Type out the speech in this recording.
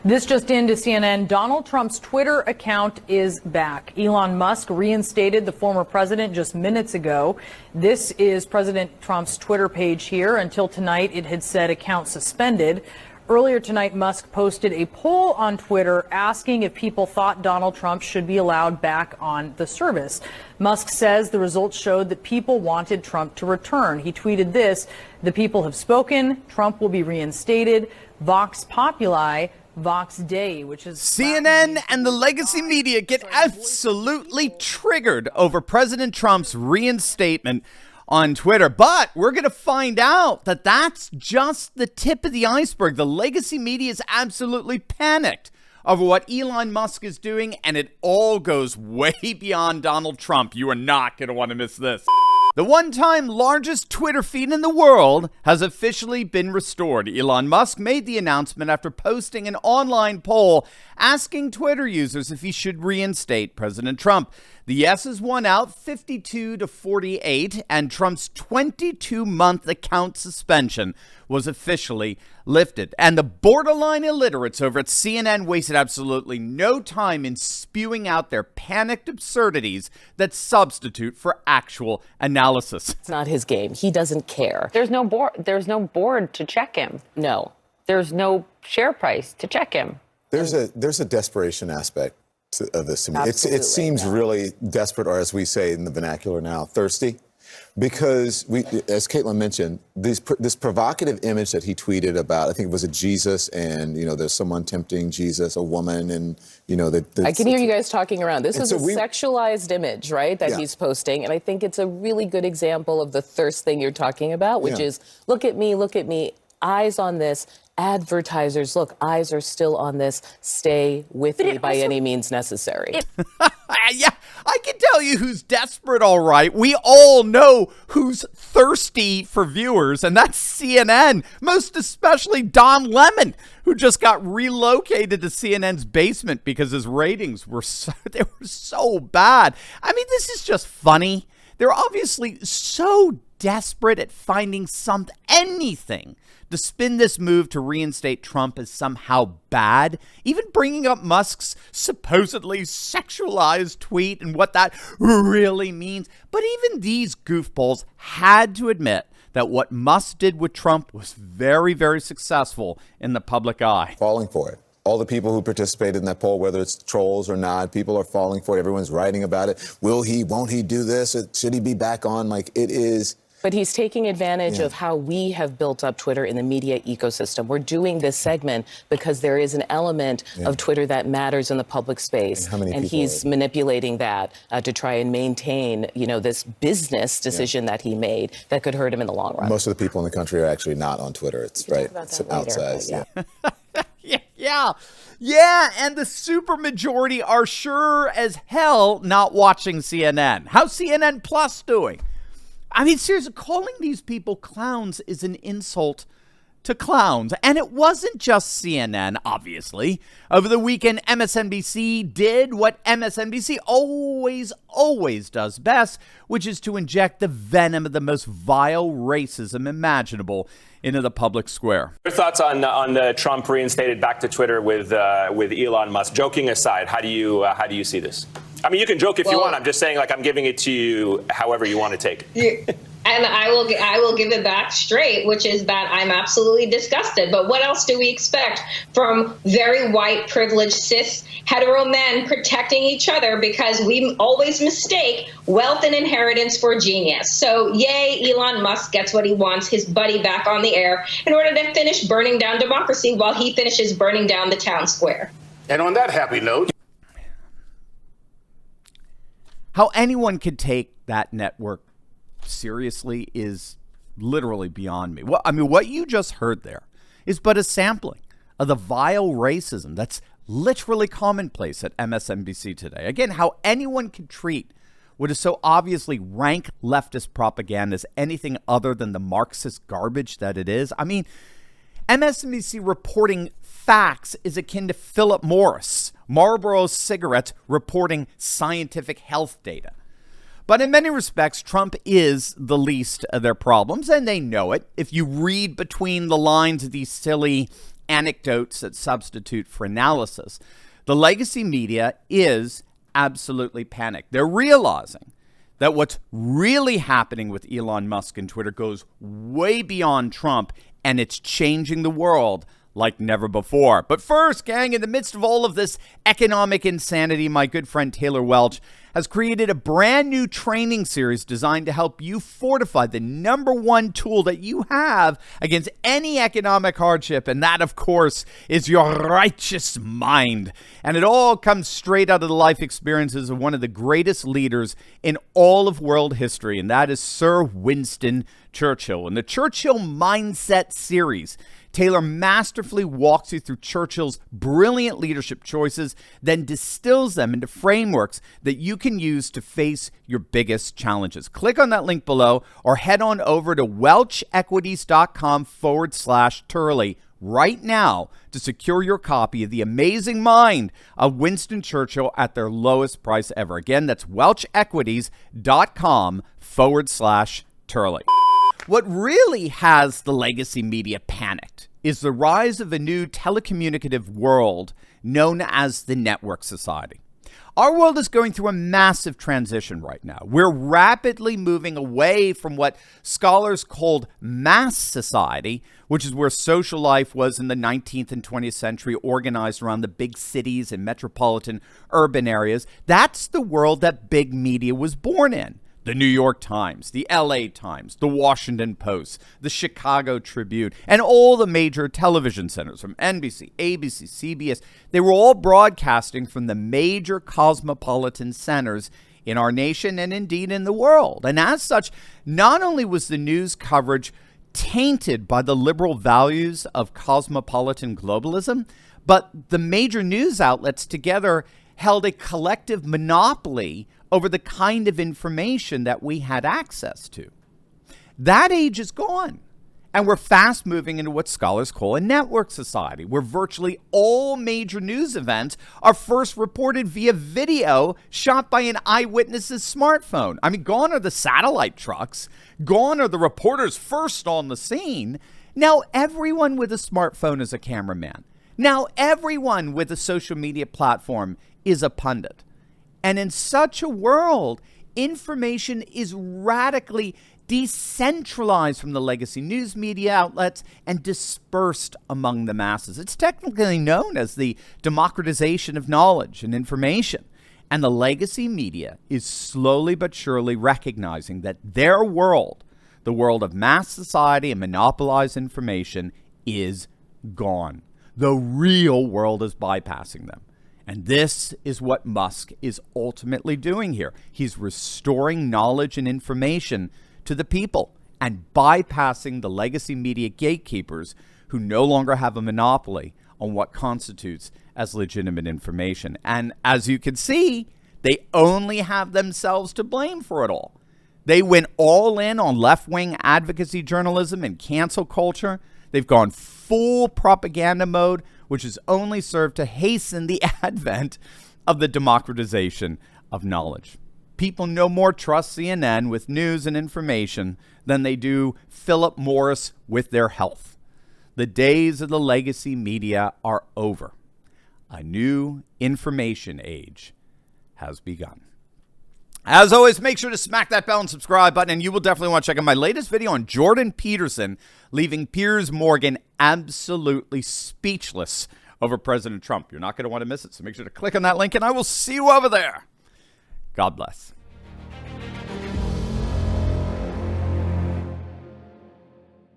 This just into CNN. Donald Trump's Twitter account is back. Elon Musk reinstated the former president just minutes ago. This is President Trump's Twitter page here. Until tonight, it had said account suspended. Earlier tonight, Musk posted a poll on Twitter asking if people thought Donald Trump should be allowed back on the service. Musk says the results showed that people wanted Trump to return. He tweeted this: "The people have spoken. Trump will be reinstated. Vox Populi. Vox Dei," which is CNN and the legacy media get absolutely triggered over President Trump's reinstatement on Twitter. But we're going to find out that that's just the tip of the iceberg. The legacy media is absolutely panicked over what Elon Musk is doing, and it all goes way beyond Donald Trump. You are not going to want to miss this. The one-time largest Twitter feed in the world has officially been restored. Elon Musk made the announcement after posting an online poll asking Twitter users if he should reinstate President Trump. The yeses won out 52-48, and Trump's 22-month account suspension was officially lifted. And the borderline illiterates over at CNN wasted absolutely no time in spewing out their panicked absurdities that substitute for actual analysis. It's not his game. He doesn't care. There's no board to check him. No. There's no share price to check him. There's a desperation aspect of this to me. It seems really desperate, or as we say in the vernacular now, thirsty. Because we, as Caitlin mentioned, this provocative image that he tweeted about, I think it was a Jesus, and there's someone tempting Jesus, a woman, and I can hear you guys talking around. This is a sexualized image, right, that he's posting, and I think it's a really good example of the thirst thing you're talking about, which is look at me, eyes on this. Advertisers, look, eyes are still on this. Stay with me by any means necessary. Yeah, I can tell you who's desperate, all right. We all know who's thirsty for viewers, and that's CNN, most especially Don Lemon, who just got relocated to CNN's basement because his ratings were so bad. I mean, this is just funny. They're obviously so desperate at finding anything to spin this move to reinstate Trump as somehow bad, even bringing up Musk's supposedly sexualized tweet and what that really means. But even these goofballs had to admit that what Musk did with Trump was very, very successful in the public eye. Falling for it. All the people who participated in that poll, whether it's trolls or not, people are falling for it. Everyone's writing about it. Will he, won't he do this? Should he be back on? Like, it is... But he's taking advantage of how we have built up Twitter in the media ecosystem. We're doing this segment because there is an element of Twitter that matters in the public space. And he's manipulating that to try and maintain, this business decision that he made that could hurt him in the long run. Most of the people in the country are actually not on Twitter. It's right. It's outsized. Yeah, and the supermajority are sure as hell not watching CNN. How's CNN Plus doing? I mean, seriously, calling these people clowns is an insult to clowns. And it wasn't just CNN, obviously. Over the weekend, MSNBC did what MSNBC always does best, which is to inject the venom of the most vile racism imaginable into the public square. Your thoughts on the Trump reinstated back to Twitter with Elon Musk? Joking aside, how do you see this? I mean, you can joke if you want. I'm just saying, I'm giving it to you however you want to take it. And I will give it back straight, which is that I'm absolutely disgusted. But what else do we expect from very white, privileged, cis, hetero men protecting each other? Because we always mistake wealth and inheritance for genius. So, yay, Elon Musk gets what he wants, his buddy back on the air, in order to finish burning down democracy while he finishes burning down the town square. And on that happy note, how anyone could take that network seriously is literally beyond me. Well, I mean, what you just heard there is but a sampling of the vile racism that's literally commonplace at MSNBC today. Again, how anyone can treat what is so obviously rank leftist propaganda as anything other than the Marxist garbage that it is. I mean, MSNBC reporting facts is akin to Philip Morris, Marlboro cigarettes reporting scientific health data. But in many respects, Trump is the least of their problems, and they know it. If you read between the lines of these silly anecdotes that substitute for analysis. The legacy media is absolutely panicked. They're realizing that what's really happening with Elon Musk and Twitter goes way beyond Trump, and it's changing the world like never before. But first, gang, in the midst of all of this economic insanity, my good friend Taylor Welch has created a brand new training series designed to help you fortify the #1 tool that you have against any economic hardship. And that, of course, is your righteous mind. And it all comes straight out of the life experiences of one of the greatest leaders in all of world history. And that is Sir Winston Churchill. In the Churchill Mindset series, Taylor masterfully walks you through Churchill's brilliant leadership choices, then distills them into frameworks that you can use to face your biggest challenges. Click on that link below or head on over to welchequities.com/Turley right now to secure your copy of The Amazing Mind of Winston Churchill at their lowest price ever. Again, that's welchequities.com/Turley. What really has the legacy media panicked is the rise of a new telecommunicative world known as the network society. Our world is going through a massive transition right now. We're rapidly moving away from what scholars called mass society, which is where social life was in the 19th and 20th century, organized around the big cities and metropolitan urban areas. That's the world that big media was born in. The New York Times, the LA Times, the Washington Post, the Chicago Tribune, and all the major television centers from NBC, ABC, CBS, they were all broadcasting from the major cosmopolitan centers in our nation and indeed in the world. And as such, not only was the news coverage tainted by the liberal values of cosmopolitan globalism, but the major news outlets together held a collective monopoly over the kind of information that we had access to. That age is gone, and we're fast moving into what scholars call a network society, where virtually all major news events are first reported via video shot by an eyewitness's smartphone. I mean, gone are the satellite trucks, gone are the reporters first on the scene. Now everyone with a smartphone is a cameraman. Now everyone with a social media platform is a pundit. And in such a world, information is radically decentralized from the legacy news media outlets and dispersed among the masses. It's technically known as the democratization of knowledge and information. And the legacy media is slowly but surely recognizing that their world, the world of mass society and monopolized information, is gone. The real world is bypassing them. And this is what Musk is ultimately doing here. He's restoring knowledge and information to the people and bypassing the legacy media gatekeepers who no longer have a monopoly on what constitutes as legitimate information. And as you can see, they only have themselves to blame for it all. They went all in on left-wing advocacy journalism and cancel culture. They've gone full propaganda mode, which has only served to hasten the advent of the democratization of knowledge. People no more trust CNN with news and information than they do Philip Morris with their health. The days of the legacy media are over. A new information age has begun. As always, make sure to smack that bell and subscribe button, and you will definitely want to check out my latest video on Jordan Peterson leaving Piers Morgan absolutely speechless over President Trump. You're not going to want to miss it, so make sure to click on that link, and I will see you over there. God bless.